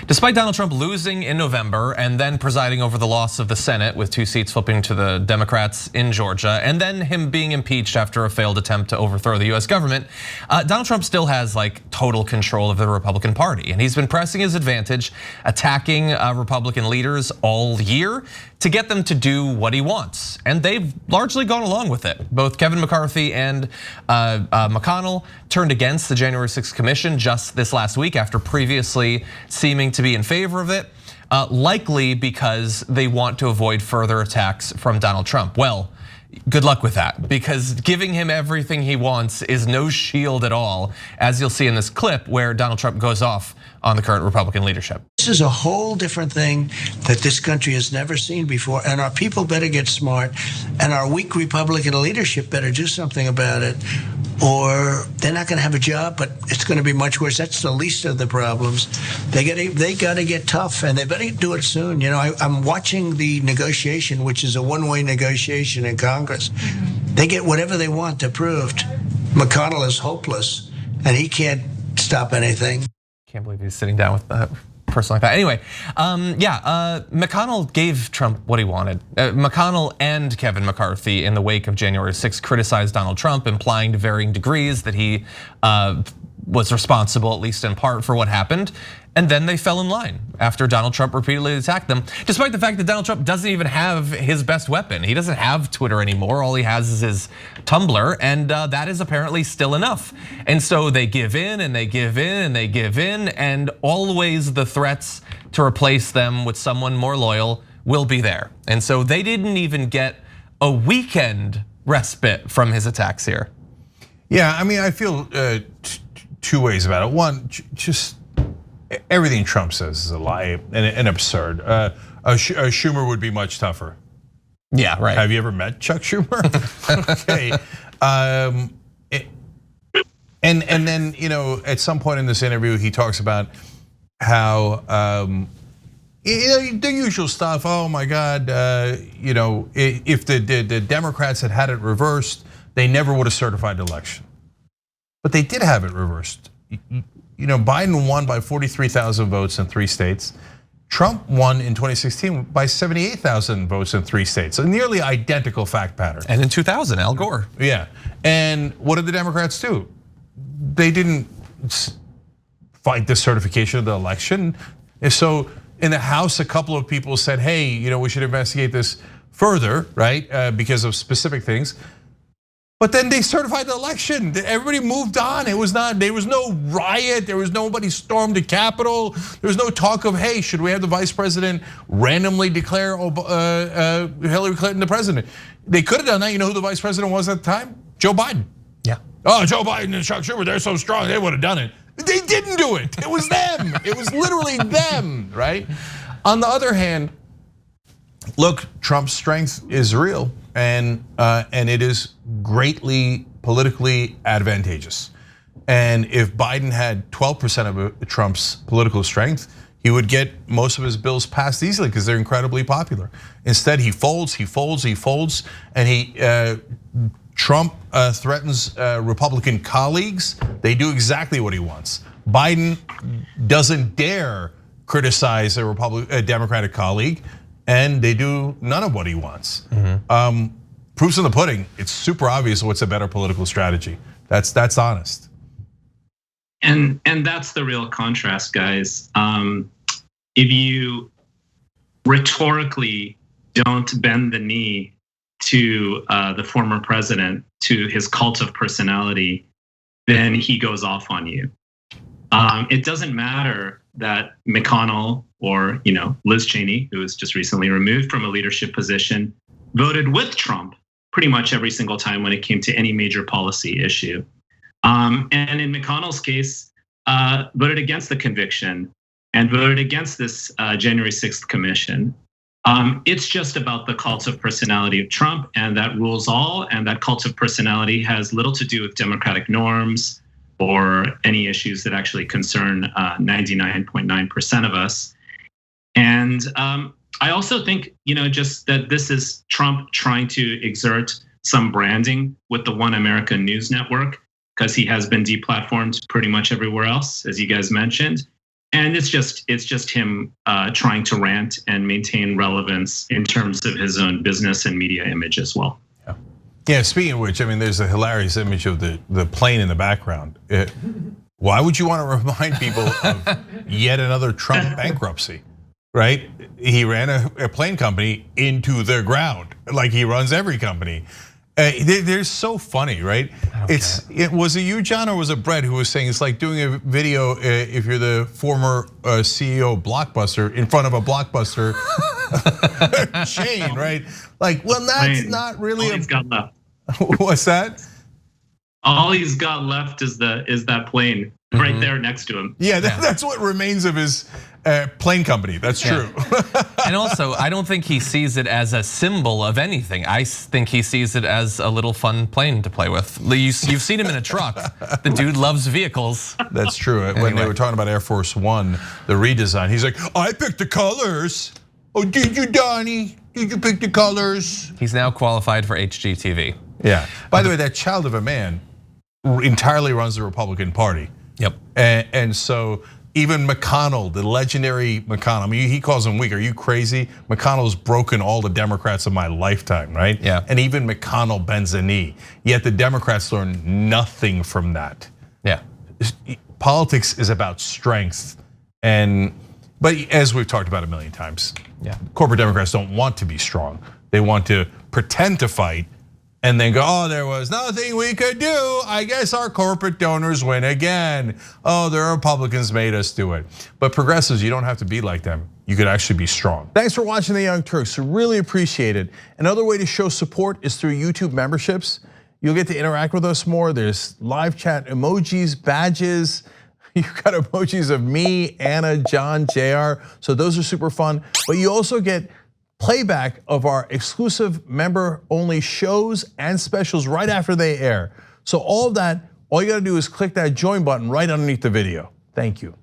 Despite Donald Trump losing in November and then presiding over the loss of the Senate with 2 seats flipping to the Democrats in Georgia, and then him being impeached after a failed attempt to overthrow the US government, Donald Trump still has like total control of the Republican Party. And he's been pressing his advantage, attacking Republican leaders all year to get them to do what he wants. And they've largely gone along with it. Both Kevin McCarthy and McConnell turned against the January 6th commission just this last week after previously seeming to be in favor of it, likely because they want to avoid further attacks from Donald Trump. Well, good luck with that, because giving him everything he wants is no shield at all, as you'll see in this clip where Donald Trump goes off on the current Republican leadership. This is a whole different thing that this country has never seen before, and our people better get smart, and our weak Republican leadership better do something about it, or they're not going to have a job, but it's going to be much worse. That's the least of the problems. They got to get tough, and they better do it soon. You know, I'm watching the negotiation, which is a one-way negotiation in Congress. They get whatever they want approved. McConnell is hopeless, and he can't stop anything. Can't believe he's sitting down with a person like that. Anyway, McConnell gave Trump what he wanted. McConnell and Kevin McCarthy, in the wake of January 6th, criticized Donald Trump, implying to varying degrees that he was responsible, at least in part, for what happened. And then they fell in line after Donald Trump repeatedly attacked them, despite the fact that Donald Trump doesn't even have his best weapon. He doesn't have Twitter anymore. All he has is his Tumblr, and that is apparently still enough. And so they give in and they give in and they give in, and always the threats to replace them with someone more loyal will be there. And so they didn't even get a weekend respite from his attacks here. Yeah, I mean, I feel two ways about it. One, just everything Trump says is a lie and absurd. Schumer would be much tougher. Yeah, right. Have you ever met Chuck Schumer? Okay. And then, you know, at some point in this interview, he talks about how the usual stuff. Oh my God, you know, if the Democrats had it reversed, they never would have certified the election. But they did have it reversed. You know, Biden won by 43,000 votes in 3 states. Trump won in 2016 by 78,000 votes in 3 states. A nearly identical fact pattern. And in 2000, Al Gore. Yeah, and what did the Democrats do? They didn't fight the certification of the election. And so in the House, a couple of people said, hey, you know, we should investigate this further, right? Because of specific things. But then they certified the election. Everybody moved on. It was not, there was no riot. There was nobody stormed the Capitol. There was no talk of, hey, should we have the vice president randomly declare Hillary Clinton the president? They could have done that. You know who the vice president was at the time? Joe Biden. Yeah. Oh, Joe Biden and Chuck Schumer, they're so strong, they would have done it. They didn't do it. It was them. It was literally them, right? On the other hand, look, Trump's strength is real, and it is greatly politically advantageous. And if Biden had 12% of Trump's political strength, he would get most of his bills passed easily because they're incredibly popular. Instead, he folds, and Trump threatens Republican colleagues. They do exactly what he wants. Biden doesn't dare criticize a Democratic colleague, and they do none of what he wants. Proof's in the pudding. It's super obvious what's a better political strategy. That's honest. And that's the real contrast, guys. If you rhetorically don't bend the knee to the former president, to his cult of personality, then he goes off on you. It doesn't matter that McConnell or Liz Cheney, who was just recently removed from a leadership position, voted with Trump pretty much every single time when it came to any major policy issue. And in McConnell's case, voted against the conviction and voted against this January 6th commission. It's just about the cult of personality of Trump, and that rules all. And that cult of personality has little to do with democratic norms or any issues that actually concern 99.9% of us. And I also think, just that this is Trump trying to exert some branding with the One America News Network, because he has been deplatformed pretty much everywhere else, as you guys mentioned. And it's just him trying to rant and maintain relevance in terms of his own business and media image as well. Yeah, speaking of which, I mean, there's a hilarious image of the plane in the background. Why would you want to remind people of yet another Trump bankruptcy, right? He ran a plane company into the ground, like he runs every company. They're so funny, right? It was you, John, or was it Brett who was saying it's like doing a video if you're the former CEO of Blockbuster in front of a Blockbuster chain, right? Like, well, that's not really. All he's got left. What's that? All he's got left is that plane right there next to him. Yeah, that's what remains of his plane company. That's true. And also, I don't think he sees it as a symbol of anything. I think he sees it as a little fun plane to play with. You've seen him in a truck. The dude loves vehicles. That's true. When they were talking about Air Force One, the redesign, he's like, I picked the colors. Oh, did you, Donnie? Did you pick the colors? He's now qualified for HGTV. Yeah. By the way, that child of a man entirely runs the Republican Party. Yep. And so even McConnell, the legendary McConnell, I mean, he calls him weak. Are you crazy? McConnell's broken all the Democrats of my lifetime, right? Yeah. And even McConnell bends a knee. Yet the Democrats learn nothing from that. Yeah. Politics is about strength. But as we've talked about a million times, corporate Democrats don't want to be strong. They want to pretend to fight and then go, oh, there was nothing we could do. I guess our corporate donors win again. Oh, the Republicans made us do it. But progressives, you don't have to be like them. You could actually be strong. Thanks for watching The Young Turks. Really appreciate it. Another way to show support is through YouTube memberships. You'll get to interact with us more. There's live chat emojis, badges. You've got emojis of me, Anna, John, JR. So those are super fun. But you also get playback of our exclusive member-only shows and specials right after they air. So all of that, all you gotta do is click that join button right underneath the video. Thank you.